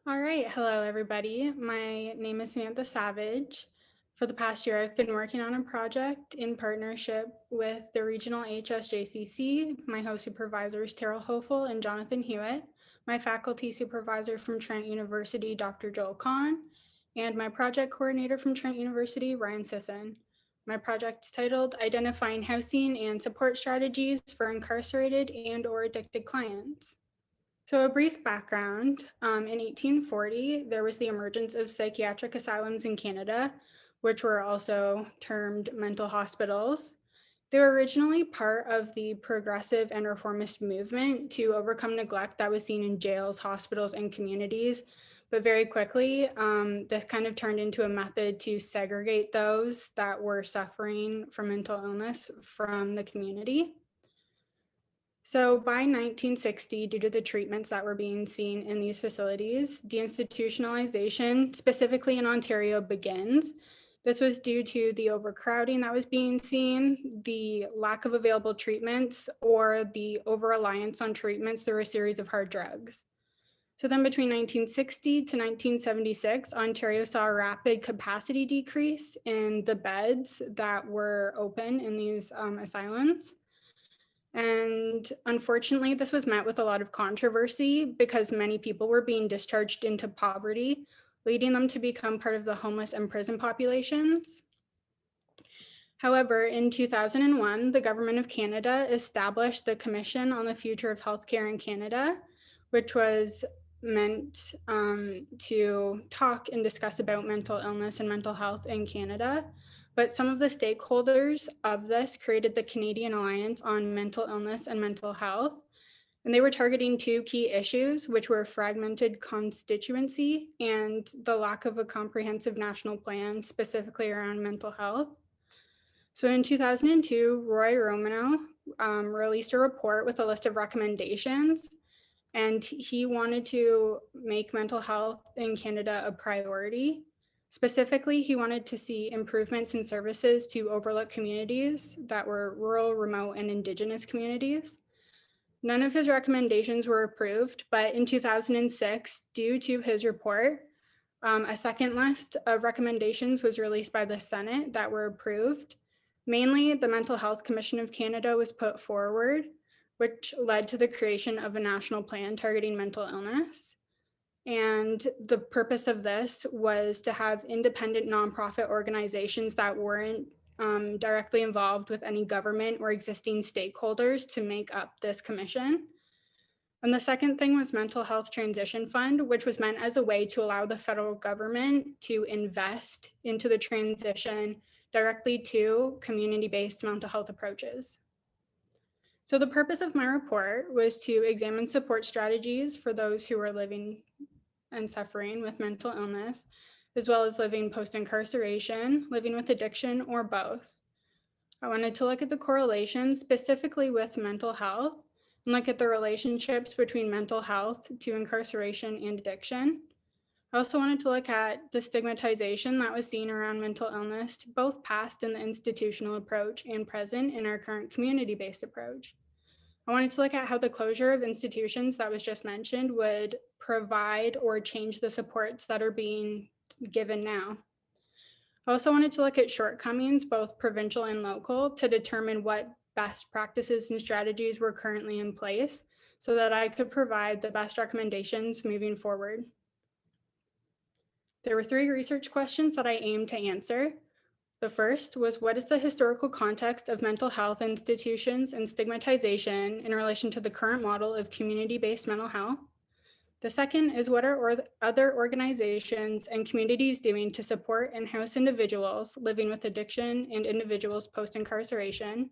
All right, hello everybody. My name is Samantha Savage. For the past year, I've been working on a project in partnership with the regional HSJCC, my host supervisors Terrell Hofel and Jonathan Hewitt, my faculty supervisor from Trent University, Dr. Joel Kahn, and my project coordinator from Trent University, Ryan Sisson. My project is titled Identifying Housing and Support Strategies for Incarcerated and/or Addicted Clients. So a brief background, in 1840, there was the emergence of psychiatric asylums in Canada, which were also termed mental hospitals. They were originally part of the progressive and reformist movement to overcome neglect that was seen in jails, hospitals, and communities. But very quickly, this kind of turned into a method to segregate those that were suffering from mental illness from the community. So by 1960, due to the treatments that were being seen in these facilities, deinstitutionalization, specifically in Ontario, begins. This was due to the overcrowding that was being seen, the lack of available treatments, or the over-reliance on treatments through a series of hard drugs. So then between 1960 to 1976, Ontario saw a rapid capacity decrease in the beds that were open in these asylums. And unfortunately, this was met with a lot of controversy because many people were being discharged into poverty, leading them to become part of the homeless and prison populations. However, in 2001, the Government of Canada established the Commission on the Future of Healthcare in Canada, which was meant to talk and discuss about mental illness and mental health in Canada. But some of the stakeholders of this created the Canadian Alliance on Mental Illness and Mental Health. And they were targeting two key issues, which were fragmented constituency and the lack of a comprehensive national plan specifically around mental health. So in 2002, Roy Romano released a report with a list of recommendations, and he wanted to make mental health in Canada a priority. Specifically, he wanted to see improvements in services to overlooked communities that were rural, remote, and Indigenous communities. None of his recommendations were approved, but in 2006, due to his report, a second list of recommendations was released by the Senate that were approved. Mainly, the Mental Health Commission of Canada was put forward, which led to the creation of a national plan targeting mental illness. And the purpose of this was to have independent nonprofit organizations that weren't directly involved with any government or existing stakeholders to make up this commission. And the second thing was Mental Health Transition Fund, which was meant as a way to allow the federal government to invest into the transition directly to community-based mental health approaches. So the purpose of my report was to examine support strategies for those who are living and suffering with mental illness, as well as living post-incarceration, living with addiction, or both. I wanted to look at the correlations specifically with mental health and look at the relationships between mental health to incarceration and addiction. I also wanted to look at the stigmatization that was seen around mental illness, both past in the institutional approach and present in our current community-based approach. I wanted to look at how the closure of institutions that was just mentioned would provide or change the supports that are being given now. I also wanted to look at shortcomings, both provincial and local, to determine what best practices and strategies were currently in place so that I could provide the best recommendations moving forward. There were 3 research questions that I aimed to answer. The first was, what is the historical context of mental health institutions and stigmatization in relation to the current model of community-based mental health? The second is, what are other organizations and communities doing to support and house individuals living with addiction and individuals post-incarceration?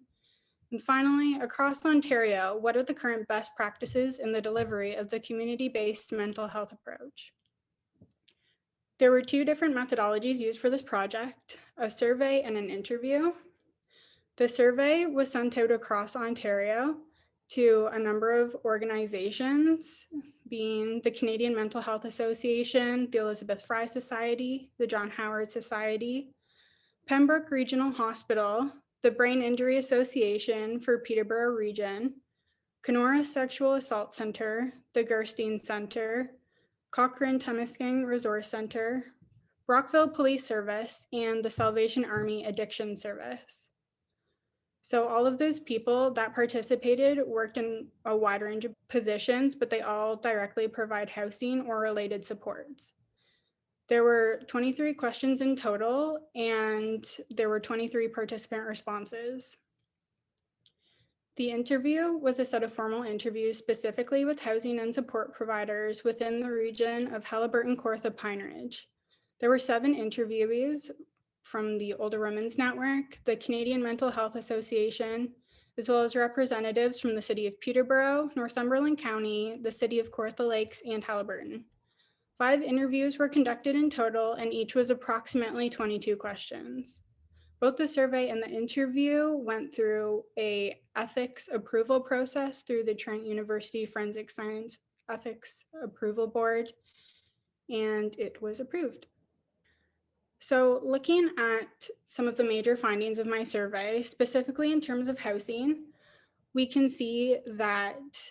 And finally, across Ontario, what are the current best practices in the delivery of the community-based mental health approach? There were 2 different methodologies used for this project, a survey and an interview. The survey was sent out across Ontario to a number of organizations, being the Canadian Mental Health Association, the Elizabeth Fry Society, the John Howard Society, Pembroke Regional Hospital, the Brain Injury Association for Peterborough Region, Kenora Sexual Assault Center, the Gerstein Center, Cochrane-Temesking Resource Center, Brockville Police Service, and the Salvation Army Addiction Service. So all of those people that participated worked in a wide range of positions, but they all directly provide housing or related supports. There were 23 questions in total, and there were 23 participant responses. The interview was a set of formal interviews specifically with housing and support providers within the region of Halliburton-Kawartha-Pine Ridge. There were 7 interviewees from the Older Women's Network, the Canadian Mental Health Association, as well as representatives from the City of Peterborough, Northumberland County, the City of Kawartha Lakes, and Halliburton. 5 interviews were conducted in total, and each was approximately 22 questions. Both the survey and the interview went through an ethics approval process through the Trent University Forensic Science Ethics Approval Board, and it was approved. So looking at some of the major findings of my survey, specifically in terms of housing, we can see that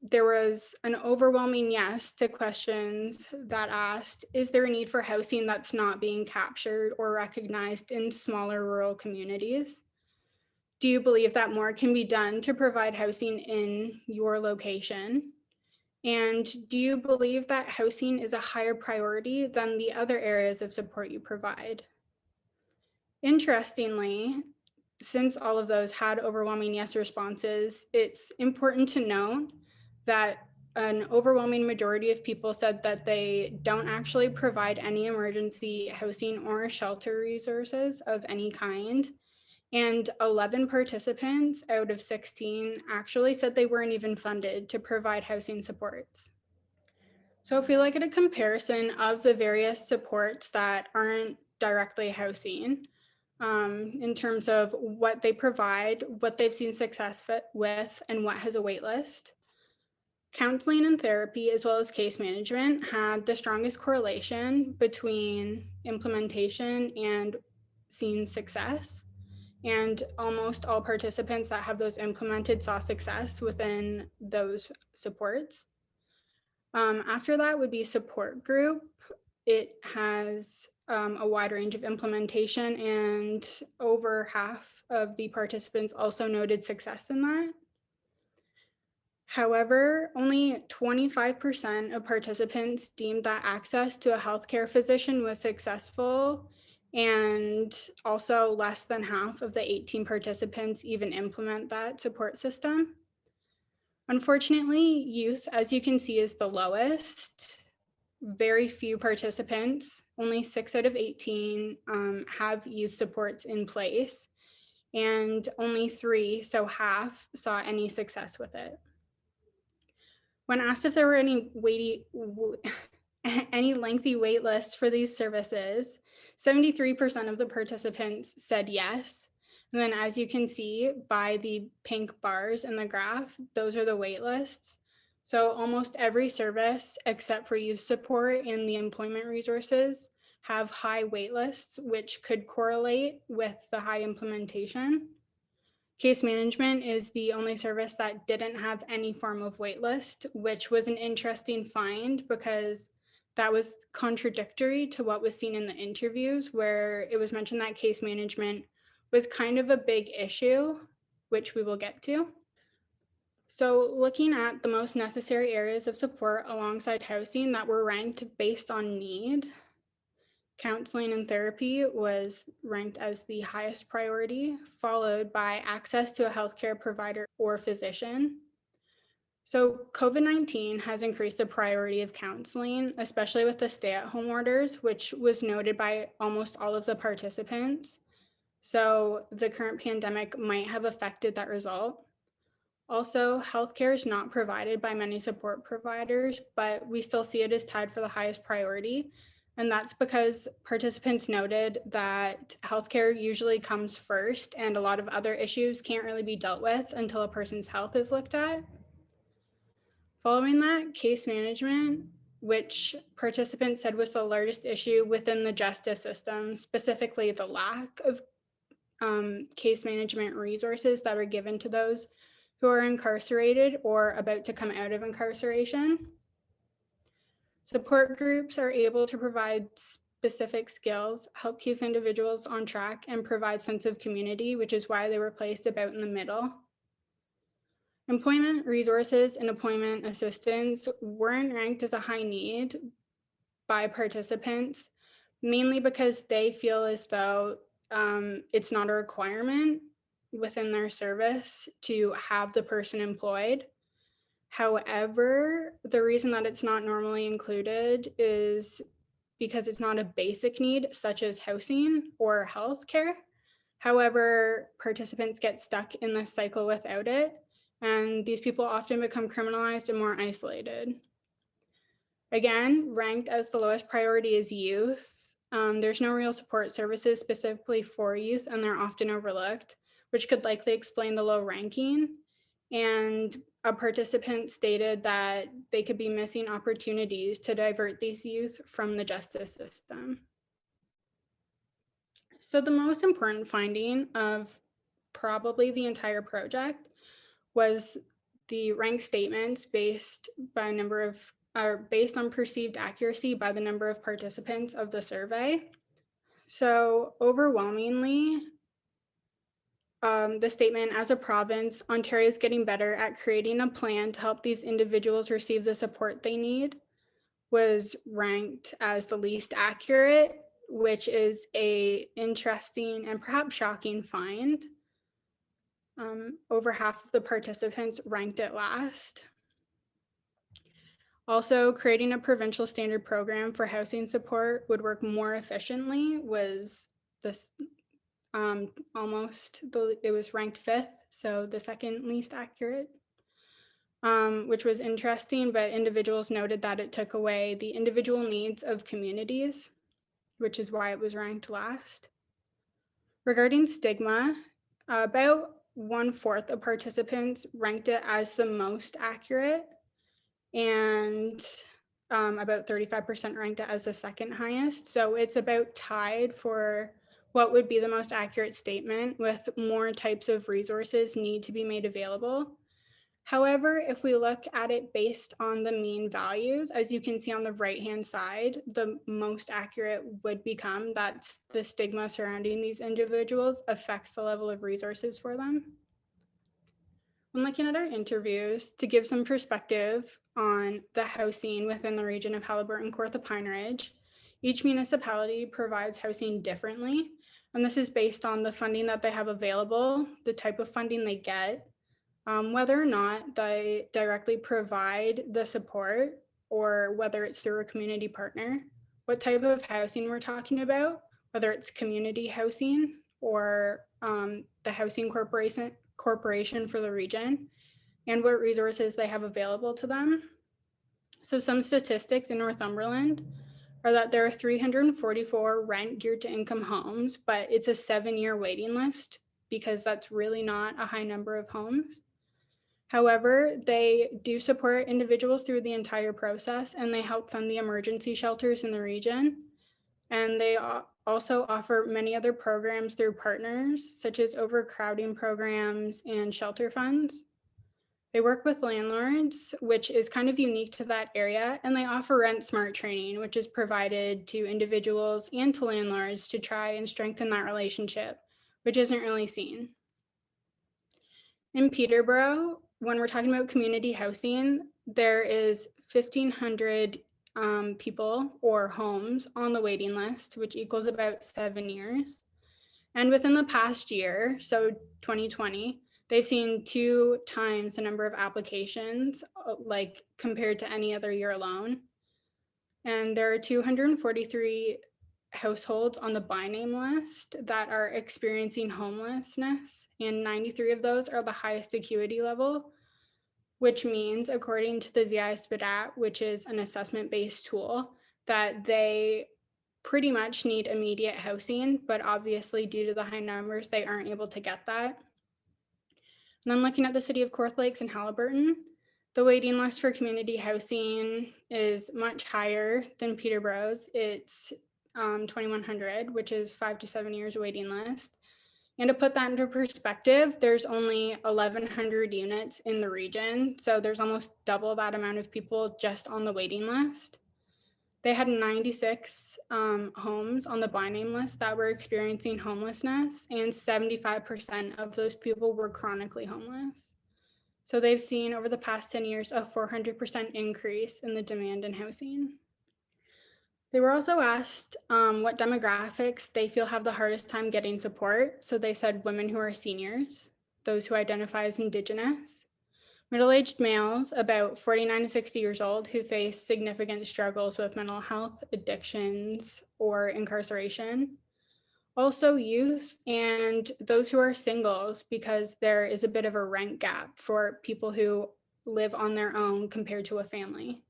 there was an overwhelming yes to questions that asked, is there a need for housing that's not being captured or recognized in smaller rural communities? Do you believe that more can be done to provide housing in your location? And do you believe that housing is a higher priority than the other areas of support you provide? Interestingly, since all of those had overwhelming yes responses, it's important to note that an overwhelming majority of people said that they don't actually provide any emergency housing or shelter resources of any kind. And 11 participants out of 16 actually said they weren't even funded to provide housing supports. So if we look at a comparison of the various supports that aren't directly housing, in terms of what they provide, what they've seen success with, and what has a wait list, counseling and therapy, as well as case management, had the strongest correlation between implementation and seeing success. And almost all participants that have those implemented saw success within those supports. After that would be support group. It has a wide range of implementation, and over half of the participants also noted success in that. However, only 25% of participants deemed that access to a healthcare physician was successful, and also less than half of the 18 participants even implement that support system. Unfortunately, youth, as you can see, is the lowest. Very few participants, only 6 out of 18 have youth supports in place, and only 3, so half, saw any success with it. When asked if there were any lengthy wait lists for these services, 73% of the participants said yes. And then as you can see by the pink bars in the graph, those are the wait lists. So almost every service except for youth support and the employment resources have high wait lists, which could correlate with the high implementation. Case management is the only service that didn't have any form of waitlist, which was an interesting find because that was contradictory to what was seen in the interviews, where it was mentioned that case management was kind of a big issue, which we will get to. So looking at the most necessary areas of support alongside housing that were ranked based on need, counseling and therapy was ranked as the highest priority, followed by access to a healthcare provider or physician. So COVID-19 has increased the priority of counseling, especially with the stay-at-home orders, which was noted by almost all of the participants. So the current pandemic might have affected that result. Also, healthcare is not provided by many support providers, but we still see it as tied for the highest priority. And that's because participants noted that healthcare usually comes first, and a lot of other issues can't really be dealt with until a person's health is looked at. Following that, case management, which participants said was the largest issue within the justice system, specifically the lack of case management resources that are given to those who are incarcerated or about to come out of incarceration. Support groups are able to provide specific skills, help keep individuals on track, and provide sense of community, which is why they were placed about in the middle. Employment resources and employment assistance weren't ranked as a high need by participants, mainly because they feel as though it's not a requirement within their service to have the person employed. However, the reason that it's not normally included is because it's not a basic need, such as housing or healthcare. However, participants get stuck in this cycle without it, and these people often become criminalized and more isolated. Again, ranked as the lowest priority is youth. There's no real support services specifically for youth, and they're often overlooked, which could likely explain the low ranking. And a participant stated that they could be missing opportunities to divert these youth from the justice system. So the most important finding of probably the entire project was the rank statements based on perceived accuracy by the number of participants of the survey. So overwhelmingly, the statement, as a province, Ontario is getting better at creating a plan to help these individuals receive the support they need, was ranked as the least accurate, which is a interesting and perhaps shocking find. Over half of the participants ranked it last. Also, creating a provincial standard program for housing support would work more efficiently was this it was ranked 5th, so the second least accurate, which was interesting, but individuals noted that it took away the individual needs of communities, which is why it was ranked last. Regarding stigma, about 1/4 of participants ranked it as the most accurate, and about 35% ranked it as the second highest. So it's about tied for what would be the most accurate statement, with more types of resources need to be made available. However, if we look at it based on the mean values, as you can see on the right-hand side, the most accurate would become that the stigma surrounding these individuals affects the level of resources for them. When looking at our interviews, to give some perspective on the housing within the region of Haliburton, Kawartha Pine Ridge, each municipality provides housing differently, and this is based on the funding that they have available, the type of funding they get, whether or not they directly provide the support, or whether it's through a community partner, what type of housing we're talking about, whether it's community housing or the housing corporation for the region, and what resources they have available to them. So some statistics in Northumberland are that there are 344 rent geared to income homes, but it's a 7-year waiting list because that's really not a high number of homes. However, they do support individuals through the entire process, and they help fund the emergency shelters in the region. And they also offer many other programs through partners, such as overcrowding programs and shelter funds. They work with landlords, which is kind of unique to that area, and they offer Rent Smart training, which is provided to individuals and to landlords to try and strengthen that relationship, which isn't really seen. In Peterborough, when we're talking about community housing, there is 1,500 people or homes on the waiting list, which equals about 7 years. And within the past year, so 2020, they've seen 2 times the number of applications, like compared to any other year alone. And there are 243 households on the by name list that are experiencing homelessness, and 93 of those are the highest acuity level, which means, according to the VI SPDAT, which is an assessment-based tool, that they pretty much need immediate housing, but obviously due to the high numbers, they aren't able to get that. And then looking at the city of Kawartha Lakes and Haliburton, the waiting list for community housing is much higher than Peterborough's. It's 2,100, which is 5 to 7 years waiting list. And to put that into perspective, there's only 1,100 units in the region. So there's almost double that amount of people just on the waiting list. They had 96 homes on the by name list that were experiencing homelessness, and 75% of those people were chronically homeless. So they've seen over the past 10 years a 400% increase in the demand in housing. They were also asked what demographics they feel have the hardest time getting support. So they said women who are seniors, those who identify as Indigenous, middle-aged males about 49 to 60 years old who face significant struggles with mental health, addictions, or incarceration. Also youth and those who are singles, because there is a bit of a rent gap for people who live on their own compared to a family.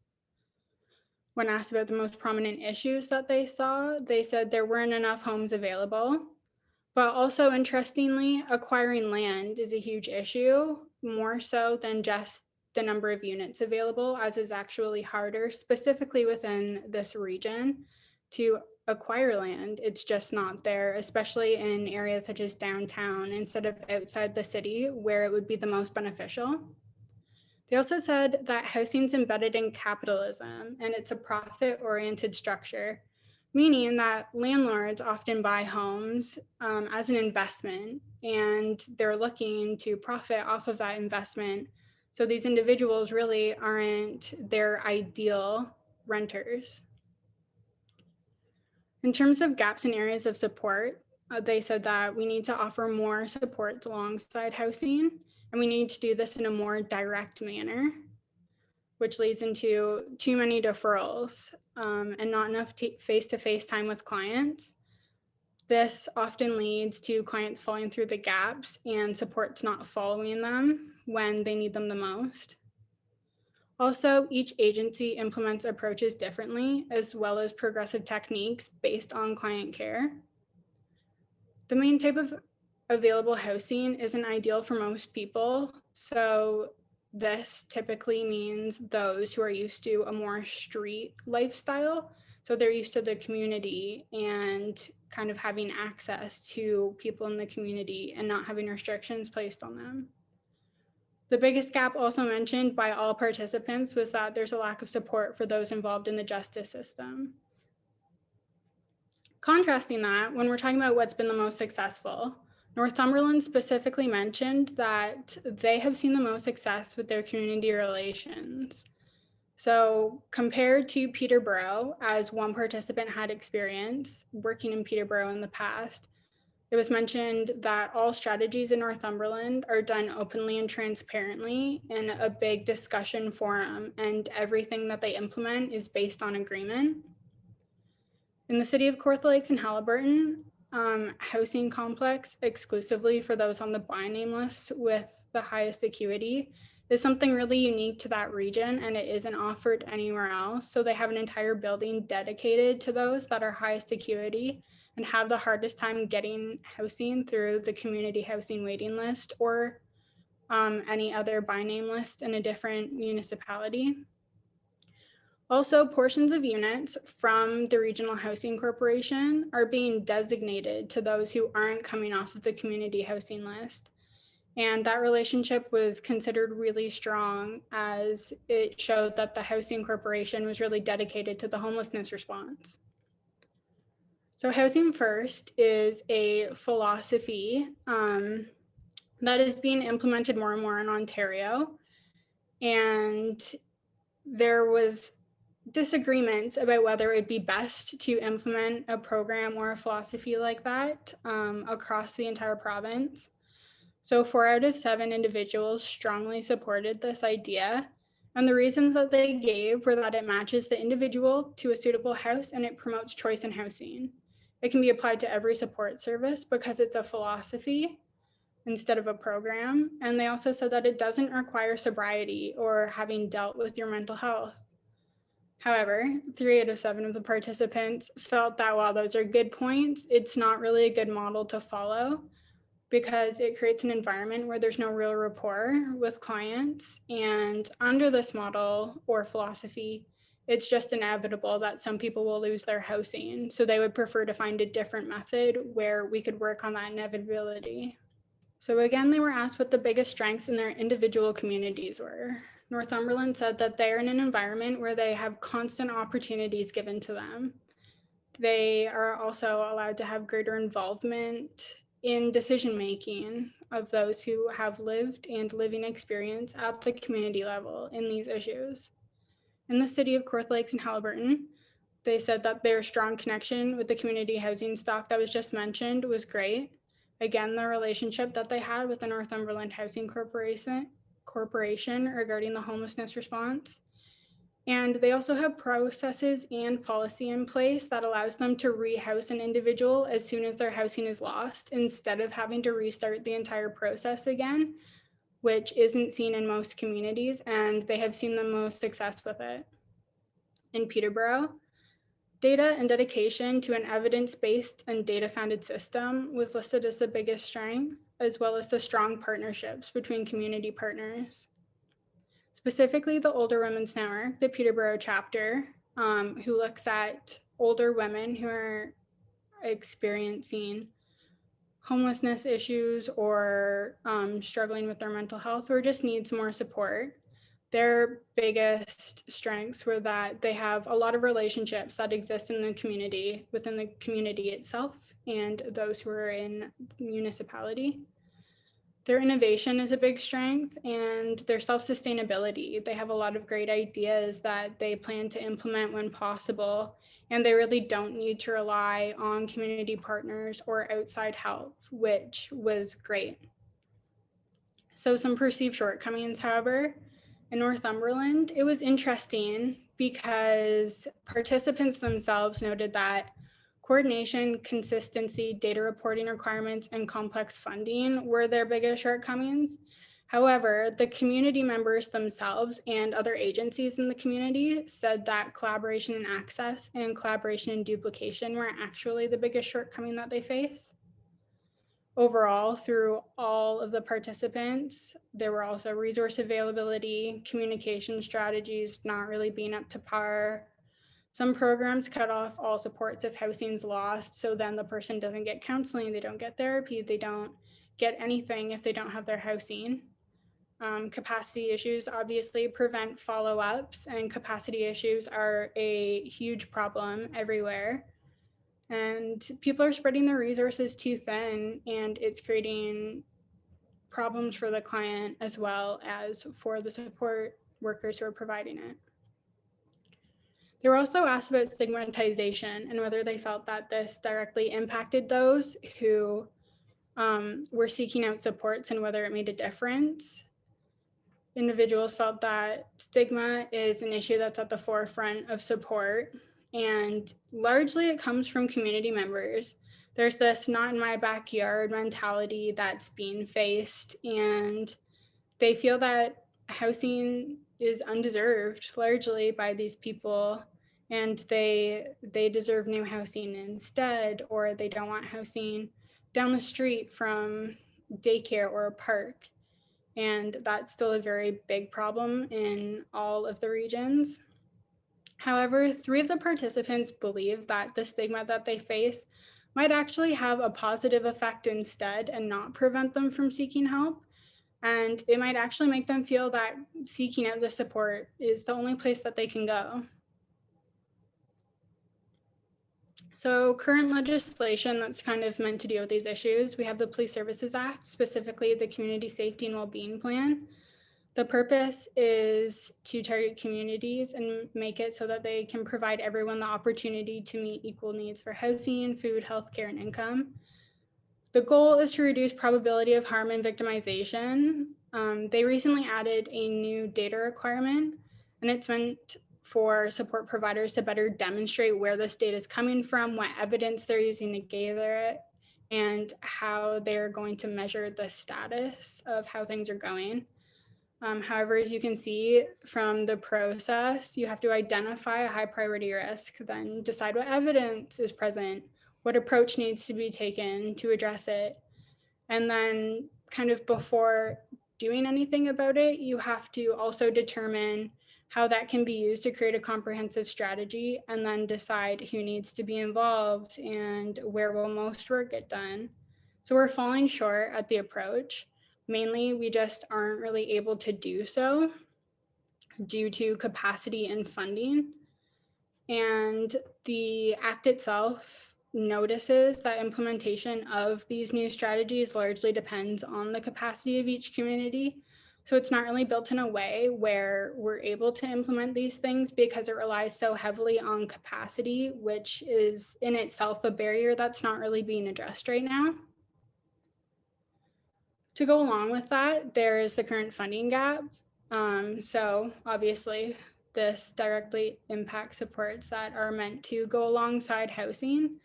When asked about the most prominent issues that they saw, they said there weren't enough homes available. But also, interestingly, acquiring land is a huge issue, more so than just the number of units available, as is actually harder, specifically within this region, to acquire land. It's just not there, especially in areas such as downtown instead of outside the city, where it would be the most beneficial. They also said that housing is embedded in capitalism and it's a profit-oriented structure, meaning that landlords often buy homes as an investment and they're looking to profit off of that investment. So these individuals really aren't their ideal renters. In terms of gaps in areas of support, they said that we need to offer more supports alongside housing, and we need to do this in a more direct manner, which leads into too many deferrals and not enough face-to-face time with clients. This often leads to clients falling through the gaps and supports not following them when they need them the most. Also, each agency implements approaches differently, as well as progressive techniques based on client care. The main type of available housing isn't ideal for most people, so this typically means those who are used to a more street lifestyle. So they're used to the community and kind of having access to people in the community and not having restrictions placed on them. The biggest gap also mentioned by all participants was that there's a lack of support for those involved in the justice system. Contrasting that, when we're talking about what's been the most successful, Northumberland specifically mentioned that they have seen the most success with their community relations. So compared to Peterborough, as one participant had experience working in Peterborough in the past, it was mentioned that all strategies in Northumberland are done openly and transparently in a big discussion forum, and everything that they implement is based on agreement. In the city of Kawartha Lakes and Haliburton, housing complex exclusively for those on the by name list with the highest acuity is something really unique to that region, and it isn't offered anywhere else. So they have an entire building dedicated to those that are highest acuity and have the hardest time getting housing through the community housing waiting list or any other by name list in a different municipality. Also, portions of units from the Regional Housing Corporation are being designated to those who aren't coming off of the community housing list. And that relationship was considered really strong, as it showed that the Housing Corporation was really dedicated to the homelessness response. So Housing First is a philosophy that is being implemented more and more in Ontario. And there was disagreements about whether it'd be best to implement a program or a philosophy like that across the entire province. So 4 out of 7 individuals strongly supported this idea. And the reasons that they gave were that it matches the individual to a suitable house and it promotes choice in housing. It can be applied to every support service because it's a philosophy instead of a program. And they also said that it doesn't require sobriety or having dealt with your mental health. However, 3 out of 7 of the participants felt that while those are good points, it's not really a good model to follow because it creates an environment where there's no real rapport with clients. And under this model or philosophy, it's just inevitable that some people will lose their housing. So they would prefer to find a different method where we could work on that inevitability. So again, they were asked what the biggest strengths in their individual communities were. Northumberland said that they're in an environment where they have constant opportunities given to them. They are also allowed to have greater involvement in decision-making of those who have lived and living experience at the community level in these issues. In the city of Court Lakes and Haliburton, they said that their strong connection with the community housing stock that was just mentioned was great. Again, the relationship that they had with the Northumberland Housing Corporation regarding the homelessness response. And they also have processes and policy in place that allows them to rehouse an individual as soon as their housing is lost, instead of having to restart the entire process again, which isn't seen in most communities, and they have seen the most success with it. In Peterborough, data and dedication to an evidence-based and data-founded system was listed as the biggest strength, as well as the strong partnerships between community partners. Specifically, the Older Women's Network, the Peterborough chapter, who looks at older women who are experiencing homelessness issues or struggling with their mental health or just needs more support. Their biggest strengths were that they have a lot of relationships that exist in the community, within the community itself, and those who are in the municipality. Their innovation is a big strength, and their self-sustainability. They have a lot of great ideas that they plan to implement when possible, and they really don't need to rely on community partners or outside help, which was great. So some perceived shortcomings, however, in Northumberland, it was interesting because participants themselves noted that coordination, consistency, data reporting requirements, and complex funding were their biggest shortcomings. However, the community members themselves and other agencies in the community said that collaboration and access and collaboration and duplication were actually the biggest shortcoming that they face. Overall, through all of the participants, there were also resource availability, communication strategies not really being up to par. Some programs cut off all supports if housing's lost, so then the person doesn't get counseling, they don't get therapy, they don't get anything if they don't have their housing. Capacity issues obviously prevent follow-ups, and capacity issues are a huge problem everywhere. And people are spreading their resources too thin, and it's creating problems for the client as well as for the support workers who are providing it. They were also asked about stigmatization and whether they felt that this directly impacted those who were seeking out supports and whether it made a difference. Individuals felt that stigma is an issue that's at the forefront of support, and largely it comes from community members. There's this not in my backyard mentality that's being faced, and they feel that housing is undeserved largely by these people, and they deserve new housing instead, or they don't want housing down the street from daycare or a park. And that's still a very big problem in all of the regions. However, 3 of the participants believe that the stigma that they face might actually have a positive effect instead and not prevent them from seeking help. And it might actually make them feel that seeking out the support is the only place that they can go. So current legislation that's kind of meant to deal with these issues, we have the Police Services Act, specifically the Community Safety and Wellbeing Plan. The purpose is to target communities and make it so that they can provide everyone the opportunity to meet equal needs for housing, food, healthcare, and income. The goal is to reduce probability of harm and victimization. They recently added a new data requirement, and it's meant for support providers to better demonstrate where this data is coming from, what evidence they're using to gather it, and how they're going to measure the status of how things are going. However, as you can see from the process, you have to identify a high priority risk, then decide what evidence is present, what approach needs to be taken to address it. And then kind of before doing anything about it, you have to also determine how that can be used to create a comprehensive strategy, and then decide who needs to be involved and where will most work get done. So we're falling short at the approach. Mainly, we just aren't really able to do so. due to capacity and funding. And the Act itself notices that implementation of these new strategies largely depends on the capacity of each community. So it's not really built in a way where we're able to implement these things because it relies so heavily on capacity, which is in itself a barrier that's not really being addressed right now. To go along with that, there is the current funding gap. So obviously, this directly impacts supports that are meant to go alongside housing.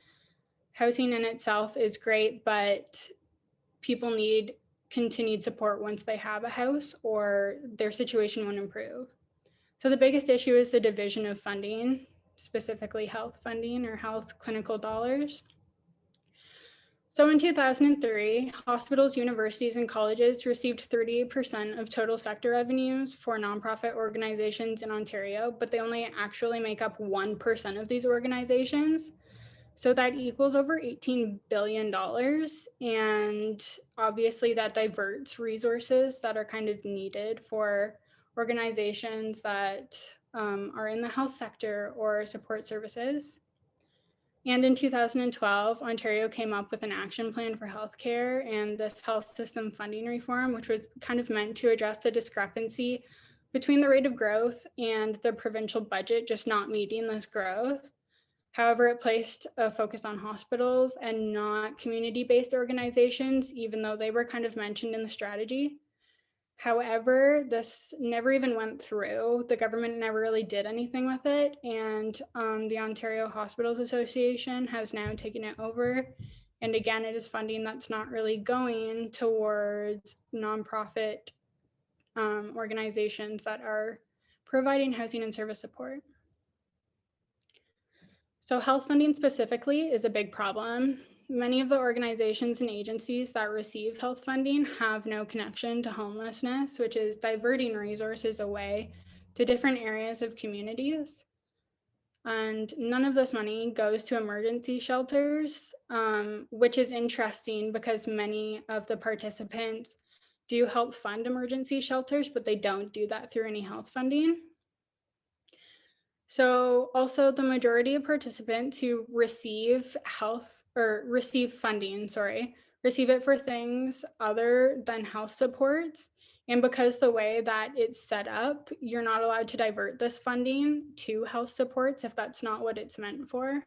Housing in itself is great, but people need continued support once they have a house or their situation won't improve. So the biggest issue is the division of funding, specifically health funding or health clinical dollars. So in 2003, hospitals, universities, and colleges received 38% of total sector revenues for nonprofit organizations in Ontario, but they only actually make up 1% of these organizations. So that equals over $18 billion. And obviously that diverts resources that are kind of needed for organizations that are in the health sector or support services. And in 2012, Ontario came up with an action plan for healthcare and this health system funding reform, which was kind of meant to address the discrepancy between the rate of growth and the provincial budget just not meeting this growth. However, it placed a focus on hospitals and not community-based organizations, even though they were kind of mentioned in the strategy. However, this never even went through. The government never really did anything with it. And the Ontario Hospitals Association has now taken it over. And again, it is funding that's not really going towards nonprofit organizations that are providing housing and service support. So health funding specifically is a big problem. Many of the organizations and agencies that receive health funding have no connection to homelessness, which is diverting resources away to different areas of communities. And none of this money goes to emergency shelters, which is interesting because many of the participants do help fund emergency shelters, but they don't do that through any health funding. So also the majority of participants who receive funding, receive it for things other than health supports. And because the way that it's set up, you're not allowed to divert this funding to health supports if that's not what it's meant for.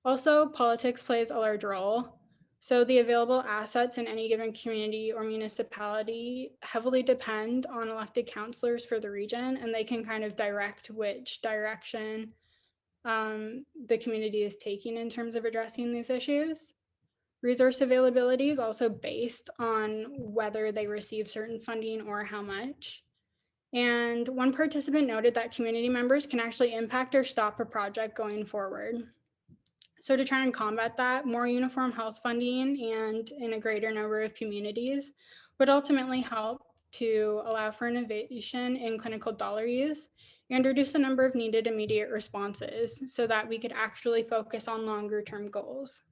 Also, politics plays a large role. So the available assets in any given community or municipality heavily depend on elected councillors for the region, and they can kind of direct which direction the community is taking in terms of addressing these issues. Resource availability is also based on whether they receive certain funding or how much. And one participant noted that community members can actually impact or stop a project going forward. So to try and combat that, more uniform health funding and in a greater number of communities would ultimately help to allow for innovation in clinical dollar use and reduce the number of needed immediate responses so that we could actually focus on longer term goals.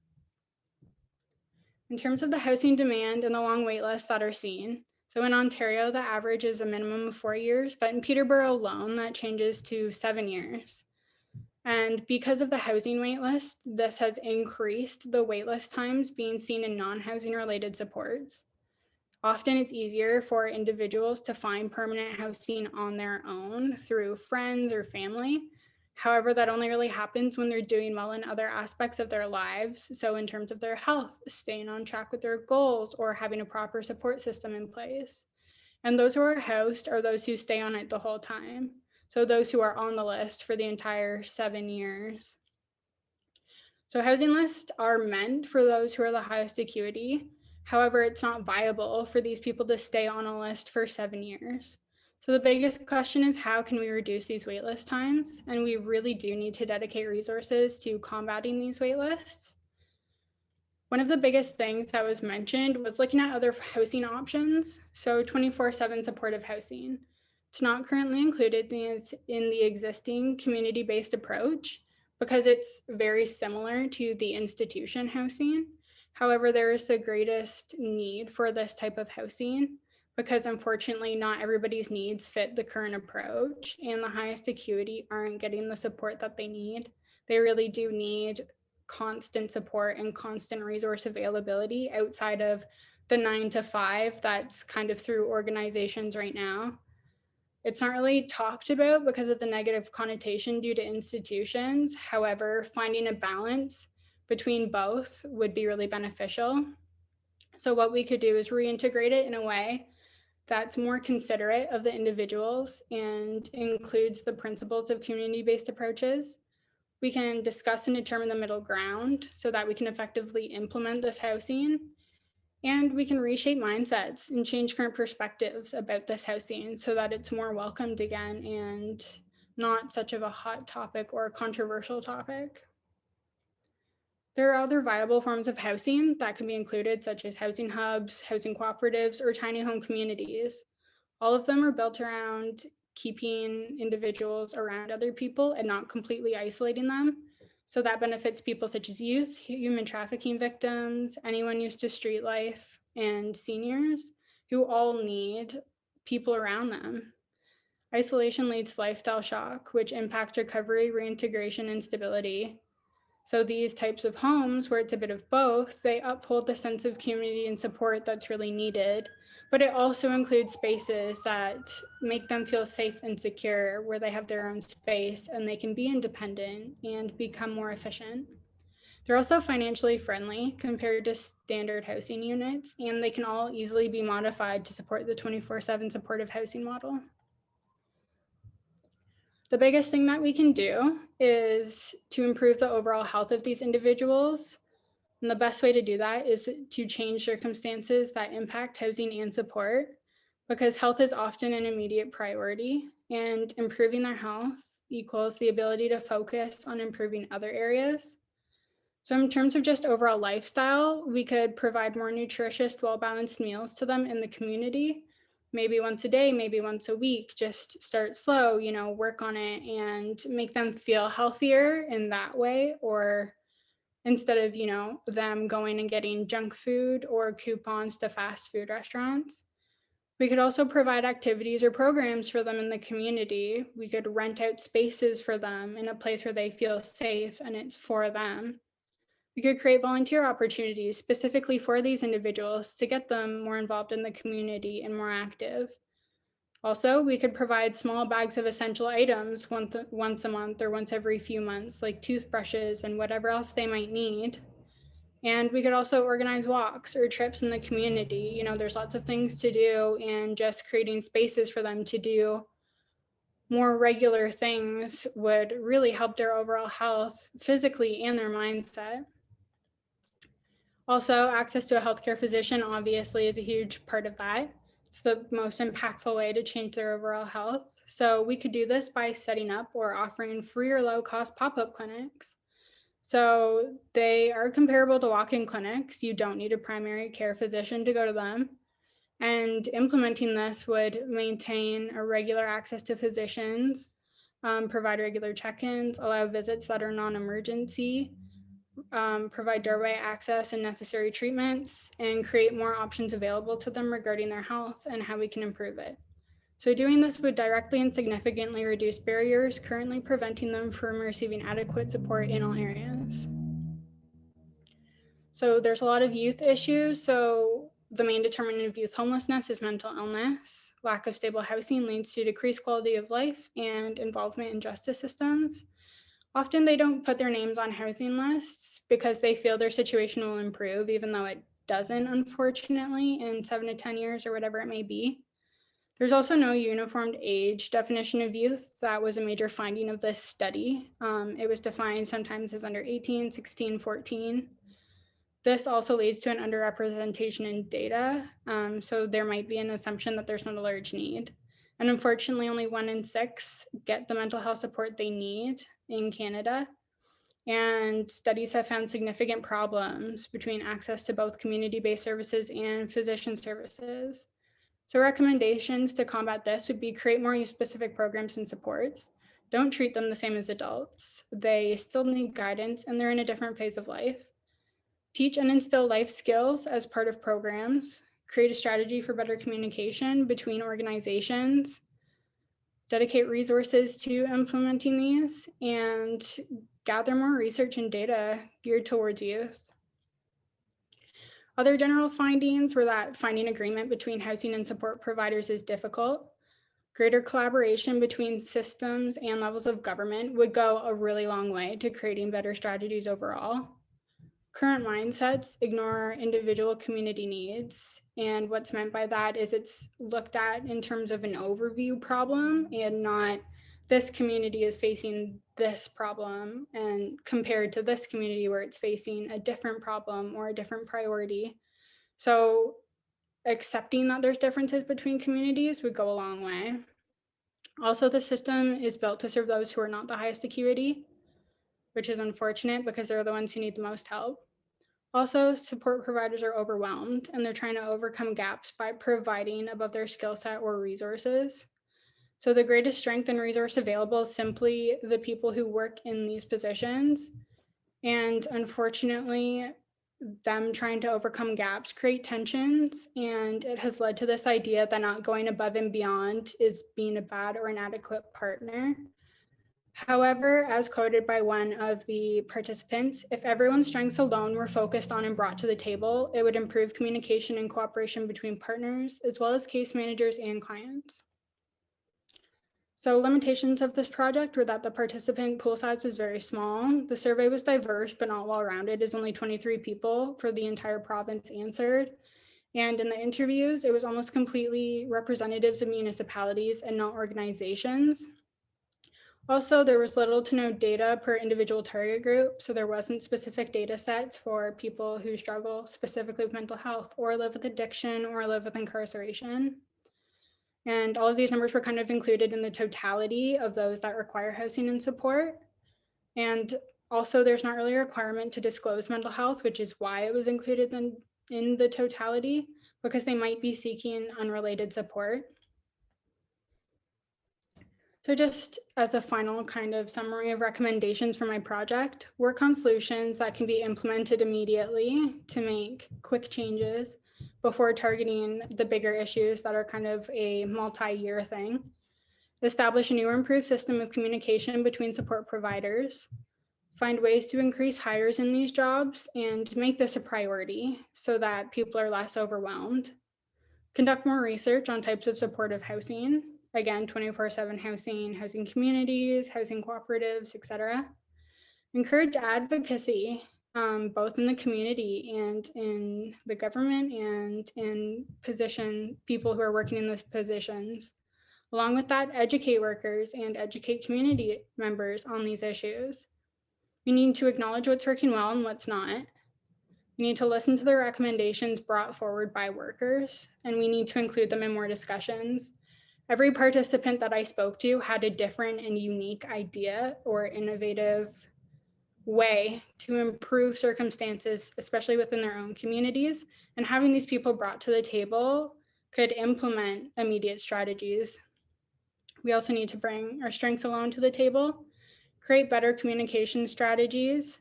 In terms of the housing demand and the long wait lists that are seen, so in Ontario, the average is a minimum of 4 years, but in Peterborough alone, that changes to 7 years. And because of the housing waitlist, this has increased the waitlist times being seen in non-housing related supports. Often it's easier for individuals to find permanent housing on their own through friends or family. However, that only really happens when they're doing well in other aspects of their lives. So in terms of their health, staying on track with their goals, or having a proper support system in place. And those who are housed are those who stay on it the whole time. So those who are on the list for the entire 7 years. So housing lists are meant for those who are the highest acuity. However, it's not viable for these people to stay on a list for 7 years. So the biggest question is, how can we reduce these waitlist times? And we really do need to dedicate resources to combating these waitlists. One of the biggest things that was mentioned was looking at other housing options. So 24/7 supportive housing. It's not currently included in the existing community-based approach because it's very similar to the institution housing. However, there is the greatest need for this type of housing because unfortunately not everybody's needs fit the current approach, and the highest acuity aren't getting the support that they need. They really do need constant support and constant resource availability outside of the 9 to 5 that's kind of through organizations right now. It's not really talked about because of the negative connotation due to institutions. However, finding a balance between both would be really beneficial. So what we could do is reintegrate it in a way that's more considerate of the individuals and includes the principles of community-based approaches. We can discuss and determine the middle ground so that we can effectively implement this housing. And we can reshape mindsets and change current perspectives about this housing so that it's more welcomed again and not such of a hot topic or a controversial topic. There are other viable forms of housing that can be included, such as housing hubs, housing cooperatives, or tiny home communities. All of them are built around keeping individuals around other people and not completely isolating them. So that benefits people such as youth, human trafficking victims, anyone used to street life, and seniors who all need people around them. Isolation leads to lifestyle shock, which impacts recovery, reintegration, and stability. So these types of homes, where it's a bit of both, they uphold the sense of community and support that's really needed. But it also includes spaces that make them feel safe and secure, where they have their own space and they can be independent and become more efficient. They're also financially friendly compared to standard housing units, and they can all easily be modified to support the 24/7 supportive housing model. The biggest thing that we can do is to improve the overall health of these individuals. And the best way to do that is to change circumstances that impact housing and support, because health is often an immediate priority, and improving their health equals the ability to focus on improving other areas. So in terms of just overall lifestyle, we could provide more nutritious, well-balanced meals to them in the community, maybe once a day, maybe once a week. Just start slow, work on it and make them feel healthier in that way, or instead of, them going and getting junk food or coupons to fast food restaurants. We could also provide activities or programs for them in the community. We could rent out spaces for them in a place where they feel safe and it's for them. We could create volunteer opportunities specifically for these individuals to get them more involved in the community and more active. Also, we could provide small bags of essential items once a month or once every few months, like toothbrushes and whatever else they might need. And we could also organize walks or trips in the community. There's lots of things to do, and just creating spaces for them to do more regular things would really help their overall health physically and their mindset. Also, access to a healthcare physician obviously is a huge part of that. It's the most impactful way to change their overall health. So we could do this by setting up or offering free or low-cost pop-up clinics. So they are comparable to walk-in clinics. You don't need a primary care physician to go to them. And implementing this would maintain a regular access to physicians, provide regular check-ins, allow visits that are non-emergency, provide doorway access and necessary treatments, and create more options available to them regarding their health and how we can improve it. So doing this would directly and significantly reduce barriers currently preventing them from receiving adequate support in all areas. So there's a lot of youth issues. So the main determinant of youth homelessness is mental illness. Lack of stable housing leads to decreased quality of life and involvement in justice systems. Often they don't put their names on housing lists because they feel their situation will improve, even though it doesn't, unfortunately, in 7 to 10 years or whatever it may be. There's also no uniformed age definition of youth. That was a major finding of this study. It was defined sometimes as under 18, 16, 14. This also leads to an underrepresentation in data. So there might be an assumption that there's not a large need. And unfortunately, only 1 in 6 get the mental health support they need in Canada. And studies have found significant problems between access to both community-based services and physician services. So recommendations to combat this would be create more youth-specific programs and supports. Don't treat them the same as adults. They still need guidance and they're in a different phase of life. Teach and instill life skills as part of programs. create a strategy for better communication between organizations, dedicate resources to implementing these, and gather more research and data geared towards youth. Other general findings were that finding agreement between housing and support providers is difficult. Greater collaboration between systems and levels of government would go a really long way to creating better strategies overall. Current mindsets ignore individual community needs. And what's meant by that is it's looked at in terms of an overview problem and not this community is facing this problem and compared to this community where it's facing a different problem or a different priority. So accepting that there's differences between communities would go a long way. Also, the system is built to serve those who are not the highest acuity, which is unfortunate because they're the ones who need the most help. Also, support providers are overwhelmed and they're trying to overcome gaps by providing above their skill set or resources. So the greatest strength and resource available is simply the people who work in these positions. And unfortunately, them trying to overcome gaps create tensions, and it has led to this idea that not going above and beyond is being a bad or inadequate partner. However, as quoted by one of the participants, if everyone's strengths alone were focused on and brought to the table, it would improve communication and cooperation between partners, as well as case managers and clients. So limitations of this project were that the participant pool size was very small. The survey was diverse, but not well-rounded, as only 23 people for the entire province answered. And in the interviews, it was almost completely representatives of municipalities and not organizations. Also, there was little to no data per individual target group, so there wasn't specific data sets for people who struggle specifically with mental health or live with addiction or live with incarceration. And all of these numbers were kind of included in the totality of those that require housing and support. And also, there's not really a requirement to disclose mental health, which is why it was included in the totality, because they might be seeking unrelated support. So just as a final kind of summary of recommendations for my project, work on solutions that can be implemented immediately to make quick changes before targeting the bigger issues that are kind of a multi-year thing. Establish a new or improved system of communication between support providers. Find ways to increase hires in these jobs and make this a priority so that people are less overwhelmed. Conduct more research on types of supportive housing. Again, 24/7 housing, housing communities, housing cooperatives, etc. Encourage advocacy, both in the community and in the government and in people who are working in those positions. Along with that, educate workers and educate community members on these issues. We need to acknowledge what's working well and what's not. We need to listen to the recommendations brought forward by workers, and we need to include them in more discussions. Every participant that I spoke to had a different and unique idea or innovative way to improve circumstances, especially within their own communities. And having these people brought to the table could implement immediate strategies. We also need to bring our strengths alone to the table, create better communication strategies,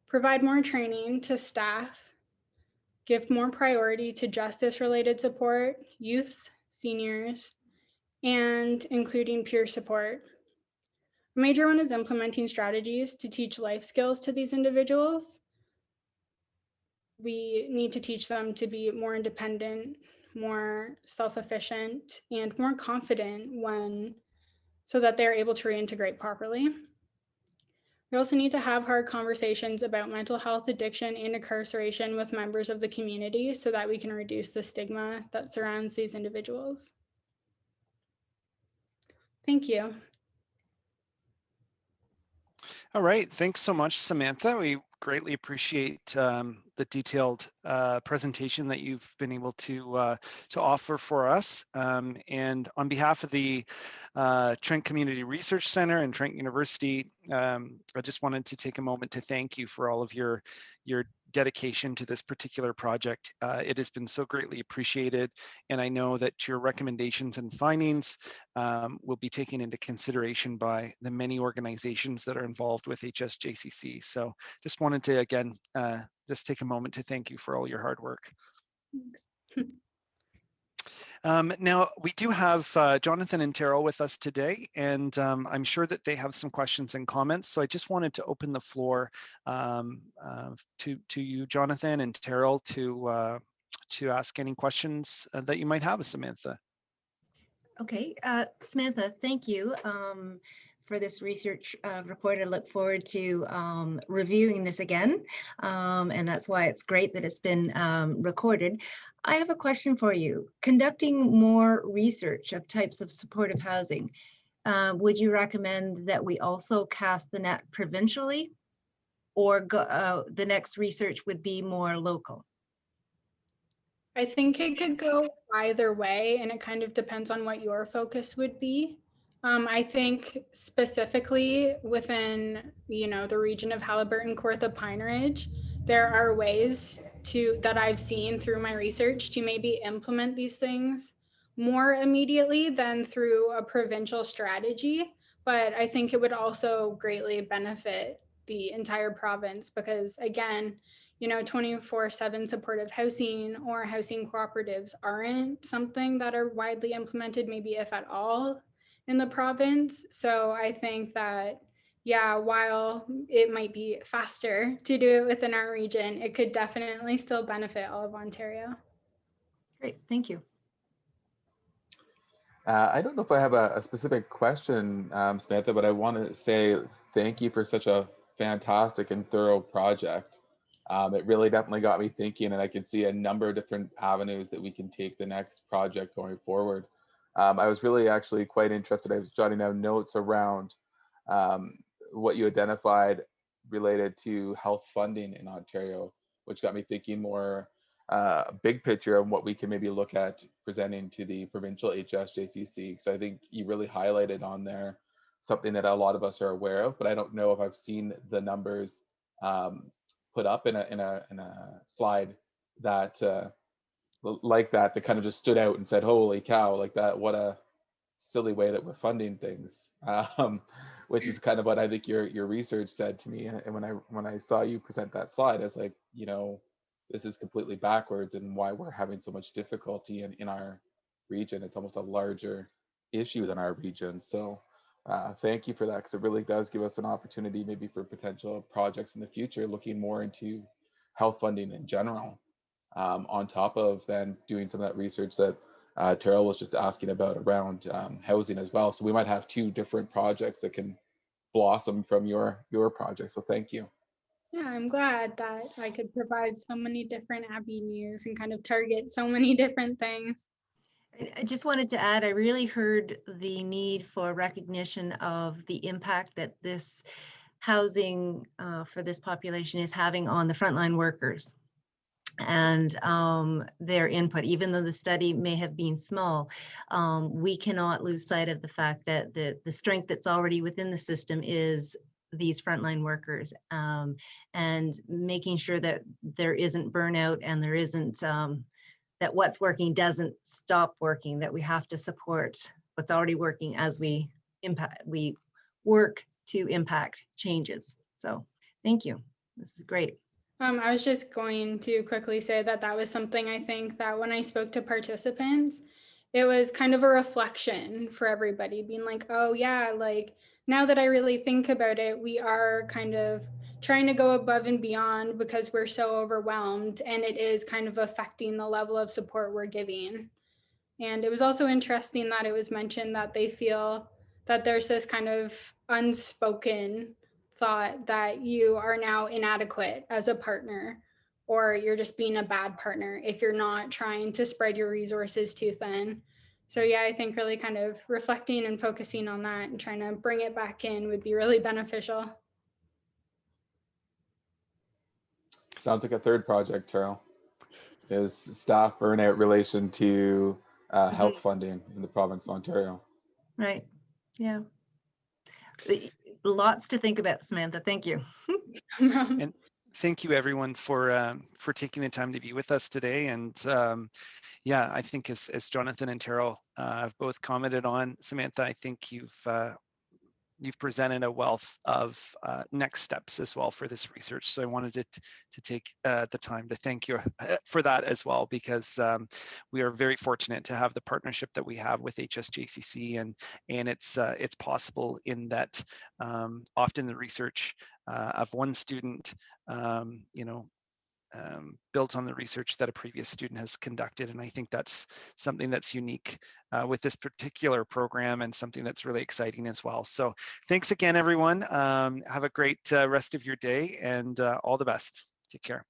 provide more training to staff, give more priority to justice-related support, youths, seniors, and including peer support. A major one is implementing strategies to teach life skills to these individuals. We need to teach them to be more independent, more self-efficient, and more confident so that they're able to reintegrate properly. We also need to have hard conversations about mental health, addiction, and incarceration with members of the community so that we can reduce the stigma that surrounds these individuals. Thank you. All right, thanks so much, Samantha. We greatly appreciate the detailed presentation that you've been able to offer for us. And on behalf of the Trent Community Research Centre and Trent University, I just wanted to take a moment to thank you for all of your dedication to this particular project. It has been so greatly appreciated, and I know that your recommendations and findings will be taken into consideration by the many organizations that are involved with HSJCC. So just wanted to, again, just take a moment to thank you for all your hard work. Thanks. Now, we do have Jonathan and Terrell with us today, and I'm sure that they have some questions and comments. So I just wanted to open the floor to you, Jonathan and Terrell, to ask any questions that you might have of Samantha. Okay, Samantha, thank you for this research report. I look forward to reviewing this again, and that's why it's great that it's been recorded. I have a question for you. Conducting more research of types of supportive housing, would you recommend that we also cast the net provincially, or the next research would be more local? I think it could go either way, and it kind of depends on what your focus would be. I think specifically within, the region of Halliburton, Kawartha, Pine Ridge, there are ways that I've seen through my research to maybe implement these things more immediately than through a provincial strategy. But I think it would also greatly benefit the entire province because, again, 24/7 supportive housing or housing cooperatives aren't something that are widely implemented, maybe if at all, in the province. So I think that, yeah, while it might be faster to do it within our region, it could definitely still benefit all of Ontario. Great, thank you. I don't know if I have a specific question, Samantha, but I want to say thank you for such a fantastic and thorough project. It really definitely got me thinking, and I can see a number of different avenues that we can take the next project going forward. I was really actually quite interested. I was jotting down notes around what you identified related to health funding in Ontario, which got me thinking more big picture of what we can maybe look at presenting to the provincial HSJCC. So I think you really highlighted on there something that a lot of us are aware of, but I don't know if I've seen the numbers put up in a slide that like that kind of just stood out and said, "Holy cow!" Like that. What a silly way that we're funding things. Which is kind of what I think your research said to me. And when I saw you present that slide, I was like, this is completely backwards, and why we're having so much difficulty in our region. It's almost a larger issue than our region. So thank you for that, because it really does give us an opportunity maybe for potential projects in the future, looking more into health funding in general, on top of then doing some of that research that Terrell was just asking about around housing as well. So we might have two different projects that can blossom from your project. So thank you. Yeah, I'm glad that I could provide so many different avenues and kind of target so many different things. I just wanted to add, I really heard the need for recognition of the impact that this housing for this population is having on the frontline workers and their input. Even though the study may have been small, we cannot lose sight of the fact that the strength that's already within the system is these frontline workers, and making sure that there isn't burnout and there isn't that what's working doesn't stop working, that we have to support what's already working as we work to impact changes. So thank you. This is great. I was just going to quickly say that was something I think that when I spoke to participants, it was kind of a reflection for everybody, being like, oh yeah, like now that I really think about it, we are kind of trying to go above and beyond because we're so overwhelmed, and it is kind of affecting the level of support we're giving. And it was also interesting that it was mentioned that they feel that there's this kind of unspoken thought that you are now inadequate as a partner, or you're just being a bad partner if you're not trying to spread your resources too thin. So yeah, I think really kind of reflecting and focusing on that and trying to bring it back in would be really beneficial. Sounds like a third project, Terrell, is staff burnout relation to health funding in the province of Ontario. Right. Yeah. Lots to think about, Samantha. Thank you. And thank you everyone for taking the time to be with us today. And yeah, I think as Jonathan and Terrell have both commented on, Samantha, I think you've you've presented a wealth of next steps as well for this research. So I wanted to take the time to thank you for that as well, because we are very fortunate to have the partnership that we have with HSJCC, and it's possible in that often the research of one student, built on the research that a previous student has conducted. And I think that's something that's unique with this particular program, and something that's really exciting as well. So thanks again, everyone. Have a great rest of your day, and all the best. Take care.